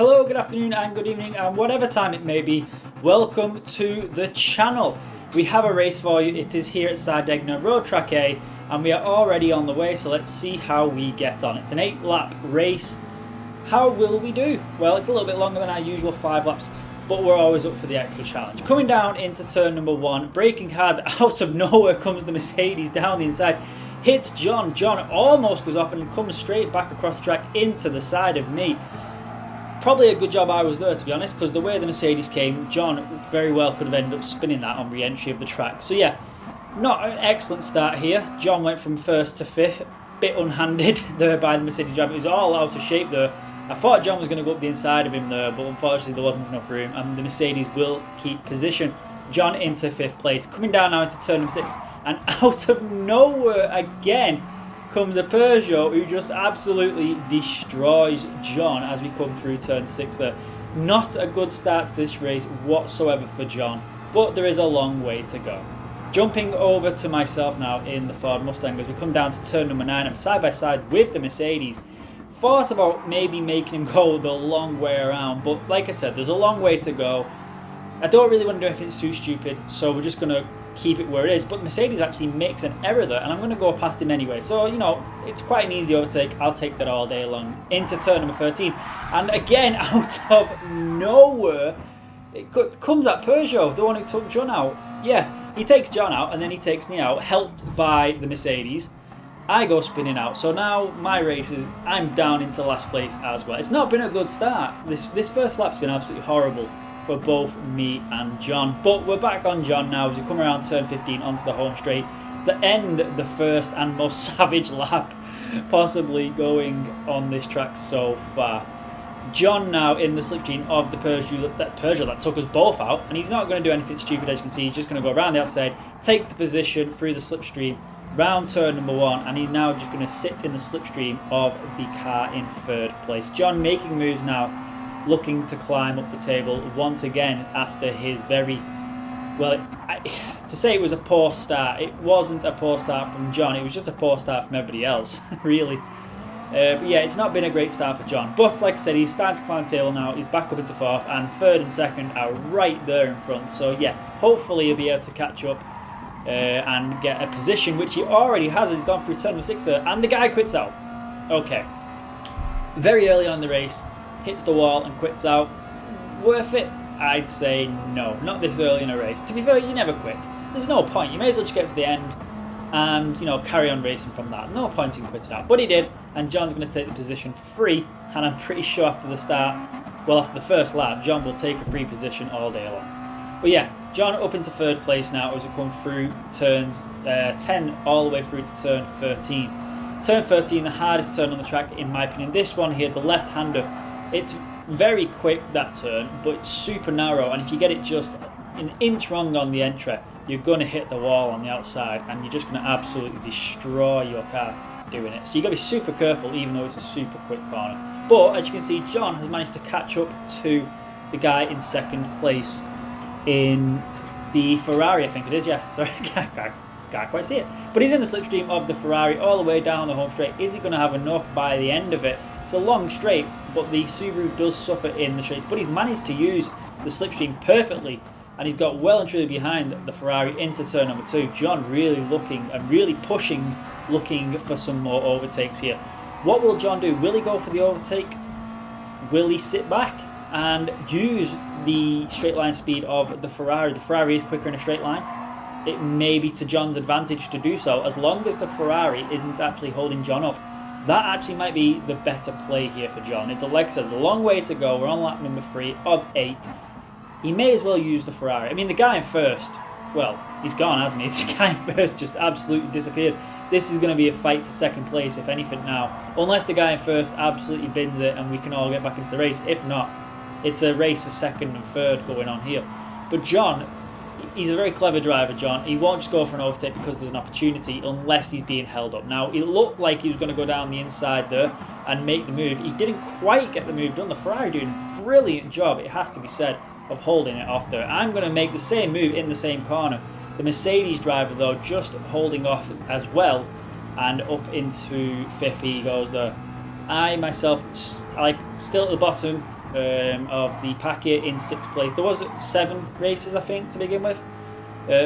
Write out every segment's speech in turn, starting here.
Hello, good afternoon and good evening and whatever time it may be, welcome to the channel. We have a race for you. It is here at Sardegna Road Track A and we are already on the way, so let's see how we get on. It's an 8-lap race. How will we do? Well, it's a little bit longer than our usual 5 laps, but we're always up for the extra challenge. Coming down into turn number 1, braking hard, out of nowhere comes the Mercedes down the inside, hits John. John almost goes off and comes straight back across the track into the side of me. Probably a good job I was there, to be honest, because the way the Mercedes came, John very well could have ended up spinning that on re-entry of the track. So yeah, not an excellent start here. John went from 1st to 5th, bit unhanded there by the Mercedes driver. It was all out of shape there. I thought John was going to go up the inside of him there, but unfortunately there wasn't enough room, and the Mercedes will keep position. John into 5th place. Coming down now into turn number 6, and out of nowhere again comes a Peugeot who just absolutely destroys John as we come through turn 6 there. Not a good start to this race whatsoever for John, but there is a long way to go. Jumping over to myself now in the Ford Mustang as we come down to turn number 9. I'm side by side with the Mercedes. Thought about maybe making him go the long way around, but like I said, there's a long way to go. I don't really want to do anything too stupid, so we're just going to keep it where it is. But Mercedes actually makes an error there, and I'm going to go past him anyway. So, you know, it's quite an easy overtake. I'll take that all day long. Into turn number 13. And again, out of nowhere, it comes that Peugeot, the one who took John out. Yeah, he takes John out, and then he takes me out, helped by the Mercedes. I go spinning out. So now my race is, I'm down into last place as well. It's not been a good start. This first lap's been absolutely horrible for both me and John, but we're back on John now as we come around turn 15 onto the home straight to end the first and most savage lap possibly going on this track so far. John now in the slipstream of the Peugeot that took us both out, and he's not going to do anything stupid, as you can see. He's just going to go around the outside, take the position through the slipstream round turn number 1, and he's now just going to sit in the slipstream of the car in 3rd place. John making moves now, looking to climb up the table once again after his very, well, to say it was a poor start, it wasn't a poor start from John, it was just a poor start from everybody else, really. But yeah, it's not been a great start for John. But like I said, he's starting to climb the table now, he's back up into 4th, and 3rd and 2nd are right there in front. So yeah, hopefully he'll be able to catch up and get a position, which he already has. He's gone through turn number 6 there, and the guy quits out. Okay, very early on in the race, hits the wall and quits out. Worth it? I'd say no, not this early in a race. To be fair, you never quit. There's no point. You may as well just get to the end and, you know, carry on racing from that. No point in quitting out. But he did, and John's going to take the position for free, and I'm pretty sure after the start, well, after the first lap, John will take a free position all day long. But yeah, John up into 3rd place now as we come through turns 10 all the way through to turn 13. Turn 13, the hardest turn on the track in my opinion. This one here, the left-hander, it's very quick, that turn, but it's super narrow, and if you get it just an inch wrong on the entry, you're going to hit the wall on the outside, and you're just going to absolutely destroy your car doing it. So you've got to be super careful, even though it's a super quick corner. But as you can see, John has managed to catch up to the guy in 2nd place in the Ferrari, I think it is. Yeah, sorry, can't quite see it. But he's in the slipstream of the Ferrari all the way down the home straight. Is he going to have enough by the end of it? It's a long straight, but the Subaru does suffer in the straights. But he's managed to use the slipstream perfectly, and he's got well and truly behind the Ferrari into turn number 2. John really looking and really pushing, looking for some more overtakes here. What will John do? Will he go for the overtake? Will he sit back and use the straight line speed of the Ferrari? The Ferrari is quicker in a straight line. It may be to John's advantage to do so, as long as the Ferrari isn't actually holding John up. That actually might be the better play here for John. It's like I said, there's a long way to go. We're on lap number 3 of 8. He may as well use the Ferrari. I mean, the guy in 1st, well, he's gone, hasn't he? The guy in 1st just absolutely disappeared. This is going to be a fight for 2nd place, if anything now. Unless the guy in 1st absolutely bins it and we can all get back into the race. If not, it's a race for 2nd and 3rd going on here. But John, he's a very clever driver, John. He won't just go for an overtake because there's an opportunity unless he's being held up. Now, it looked like he was going to go down the inside there and make the move. He didn't quite get the move done. The Ferrari doing a brilliant job, it has to be said, of holding it off there. I'm going to make the same move in the same corner. The Mercedes driver, though, just holding off as well, and up into 5th he goes there. I myself, like, still at the bottom, of the pack here in 6th place. There was 7 races, I think, to begin with.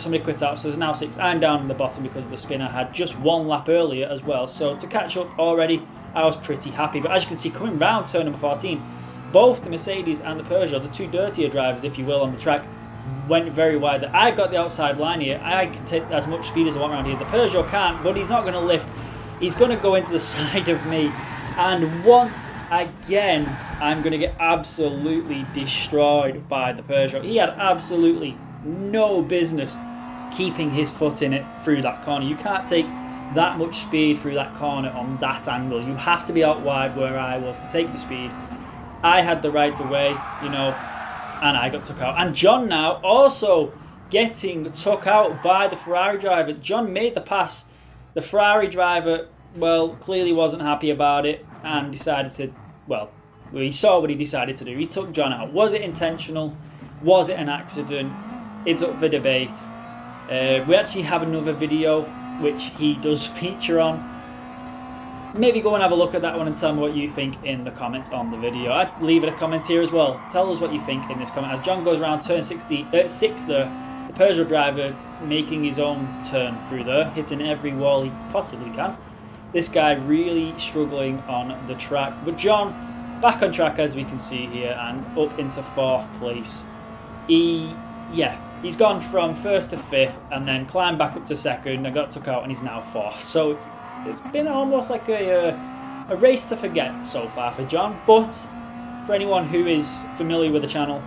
Somebody quit out, so there's now 6. I'm down in the bottom because the spinner had just 1 lap earlier as well. So to catch up already, I was pretty happy. But as you can see, coming round turn number 14, both the Mercedes and the Peugeot, the 2 dirtier drivers, if you will, on the track, went very wide. I've got the outside line here. I can take as much speed as I want around here. The Peugeot can't, but he's not going to lift. He's going to go into the side of me. And once again, I'm going to get absolutely destroyed by the Peugeot. He had absolutely no business keeping his foot in it through that corner. You can't take that much speed through that corner on that angle. You have to be out wide where I was to take the speed. I had the right of way, you know, and I got took out. And John now also getting took out by the Ferrari driver. John made the pass. The Ferrari driver, well, clearly wasn't happy about it and decided to, well, he saw what he decided to do. He took John out. Was it intentional? Was it an accident? It's up for debate. We actually have another video which he does feature on. Maybe go and have a look at that one and tell me what you think in the comments on the video. I'd leave it a comment here as well. Tell us what you think in this comment. As John goes around turn 6 there, the Peugeot driver making his own turn through there, hitting every wall he possibly can. This guy really struggling on the track. But John back on track as we can see here and up into 4th place. He's gone from 1st to 5th and then climbed back up to 2nd and got took out and he's now 4th. So it's been almost like a race to forget so far for John. But for anyone who is familiar with the channel,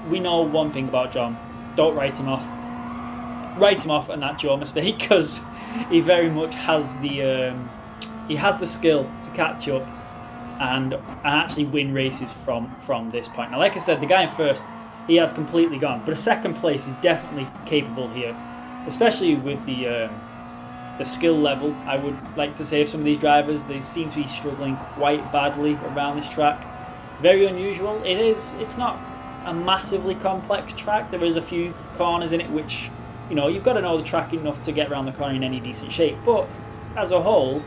we know one thing about John. Don't write him off. Write him off and that's your mistake, because he very much has the skill to catch up and actually win races from this point. Now, like I said, the guy in 1st, he has completely gone, but a 2nd place is definitely capable here, especially with the skill level. I would like to say of some of these drivers, they seem to be struggling quite badly around this track. Very unusual. It's not a massively complex track. There is a few corners in it which, you know, you've got to know the track enough to get around the corner in any decent shape, but as a whole,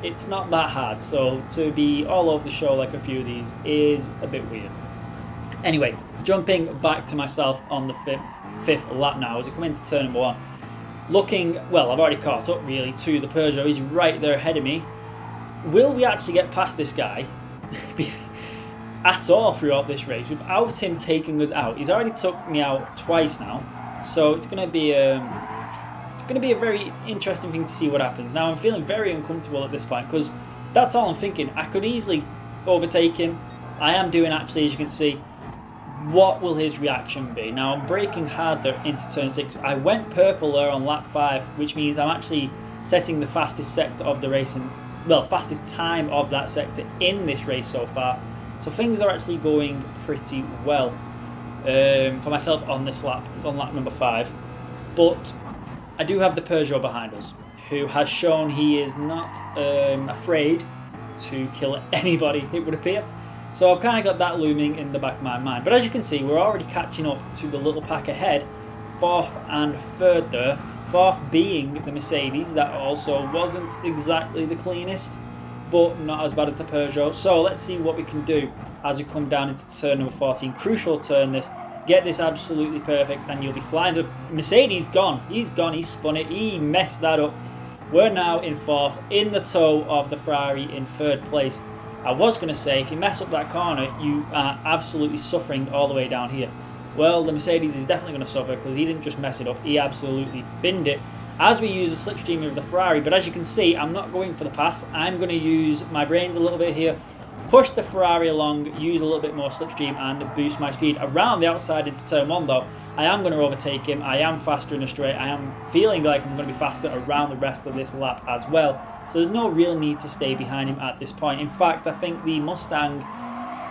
it's not that hard. So to be all over the show like a few of these is a bit weird. Anyway, jumping back to myself on the fifth lap now as we come into turn number 1. Looking, well, I've already caught up really to the Peugeot. He's right there ahead of me. Will we actually get past this guy at all throughout this race without him taking us out? He's already took me out twice now, so it's going to be a very interesting thing to see what happens. Now I'm feeling very uncomfortable at this point because that's all I'm thinking. I could easily overtake him. I am doing actually, as you can see. What will his reaction be? Now I'm braking hard there into turn 6. I went purple there on lap 5, which means I'm actually setting the fastest sector of the race and, well, fastest time of that sector in this race so far. So things are actually going pretty well for myself on this lap, on lap number 5. But I do have the Peugeot behind us, who has shown he is not afraid to kill anybody, it would appear. So I've kind of got that looming in the back of my mind. But as you can see, we're already catching up to the little pack ahead. 4th and 3rd there. 4th being the Mercedes. That also wasn't exactly the cleanest, but not as bad as the Peugeot. So let's see what we can do as we come down into turn number 14. Crucial turn this. Get this absolutely perfect and you'll be flying. The Mercedes gone. He's gone. He spun it. He messed that up. We're now in 4th, in the tow of the Ferrari in 3rd place. I was going to say, if you mess up that corner, you are absolutely suffering all the way down here. Well, the Mercedes is definitely going to suffer because he didn't just mess it up, he absolutely binned it as we use the slipstream of the Ferrari. But as you can see, I'm not going for the pass. I'm going to use my brains a little bit here, push the Ferrari along, use a little bit more slipstream and boost my speed around the outside into turn 1 though. I am going to overtake him. I am faster in a straight. I am feeling like I'm going to be faster around the rest of this lap as well. So there's no real need to stay behind him at this point. In fact, I think the Mustang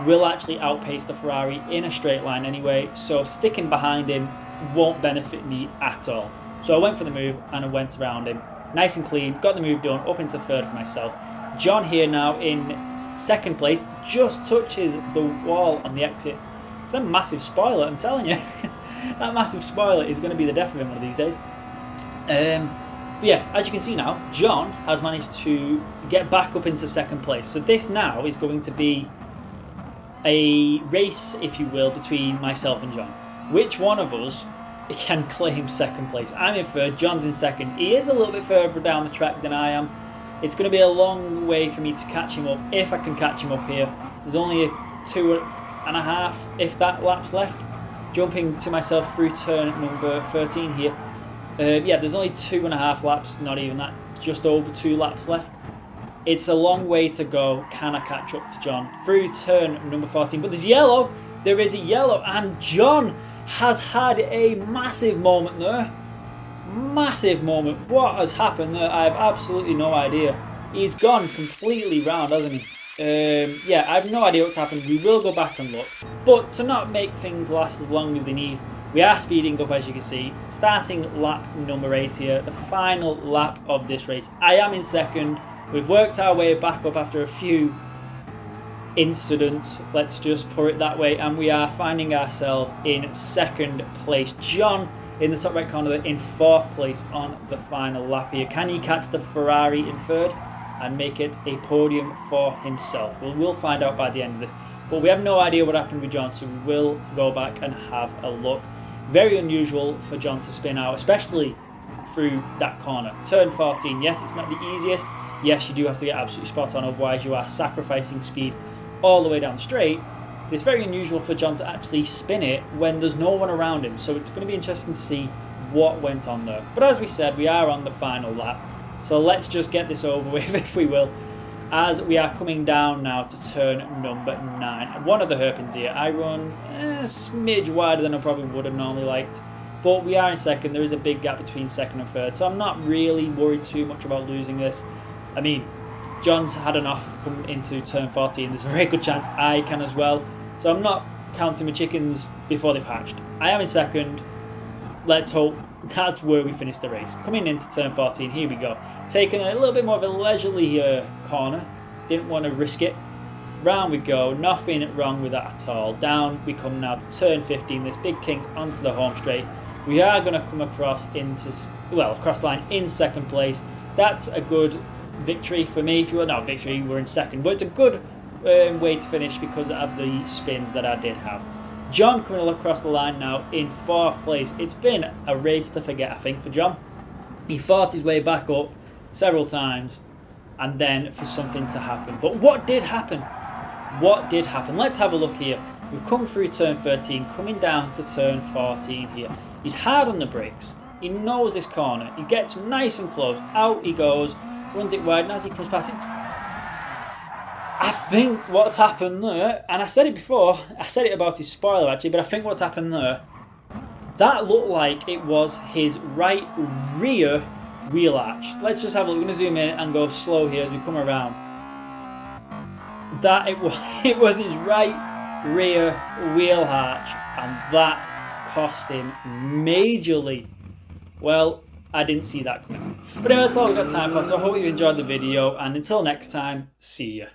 will actually outpace the Ferrari in a straight line anyway. So sticking behind him won't benefit me at all. So I went for the move and I went around him. Nice and clean. Got the move done. Up into 3rd for myself. John here now in 2nd place. Just touches the wall on the exit. It's that massive spoiler, I'm telling you. That massive spoiler is going to be the death of him one of these days. But yeah, as you can see now, John has managed to get back up into 2nd place. So this now is going to be a race, if you will, between myself and John. Which one of us can claim second place? I'm in third, John's in second. He is a little bit further down the track than I am. It's going to be a long way for me to catch him up, if I can catch him up here. There's only a 2.5, if that, laps left. Jumping to myself through turn number 13 here. Yeah, there's only 2.5 laps, not even that, just over 2 laps left. It's a long way to go. Can I catch up to John through turn number 14? But there's yellow. There is a yellow, and John has had a massive moment there. Massive moment. What has happened there? I have absolutely no idea. He's gone completely round, hasn't he? Yeah, I have no idea what's happened. We will go back and look. But to not make things last as long as they need, we are speeding up, as you can see. Starting lap number 8 here, the final lap of this race. I am in second. We've worked our way back up after a few incidents, let's just put it that way, and we are finding ourselves in second place. John in the top right corner in 4th place on the final lap here. Can he catch the Ferrari in 3rd and make it a podium for himself? Well, we'll find out by the end of this, but we have no idea what happened with John, so we will go back and have a look. Very unusual for John to spin out, especially through that corner. Turn 14, yes, it's not the easiest. Yes, you do have to get absolutely spot on, otherwise you are sacrificing speed all the way down straight. It's very unusual for John to actually spin it when there's no one around him, so it's going to be interesting to see what went on there. But as we said, we are on the final lap, so let's just get this over with, if we will, as we are coming down now to turn number 9. One of the hairpins here, I run a smidge wider than I probably would have normally liked, but we are in second. There is a big gap between second and third, so I'm not really worried too much about losing this. I mean, John's had an off come into turn 14. There's a very good chance I can as well. So I'm not counting my chickens before they've hatched. I am in second. Let's hope that's where we finish the race. Coming into turn 14, here we go. Taking a little bit more of a leisurely corner. Didn't want to risk it. Round we go. Nothing wrong with that at all. Down we come now to turn 15. This big kink onto the home straight. We are going to come across across line in second place. That's a good victory for me, if you will. Not victory, we're in second, but it's a good way to finish because of the spins that I did have. John coming across the line now in 4th place. It's been a race to forget, I think, for John. He fought his way back up several times and then for something to happen. But what did happen? What did happen? Let's have a look here. We've come through turn 13, coming down to turn 14 here. He's hard on the brakes. He knows this corner. He gets nice and close. Out he goes. Runs it wide, and as he comes past it, I think what's happened there, and I said it before, I said it about his spoiler actually, but I think what's happened there, that looked like it was his right rear wheel arch. Let's just have a look. We're going to zoom in and go slow here as we come around. That it was his right rear wheel arch, and that cost him majorly. Well, I didn't see that coming. But anyway, that's all we've got time for, so I hope you enjoyed the video, and until next time, see ya.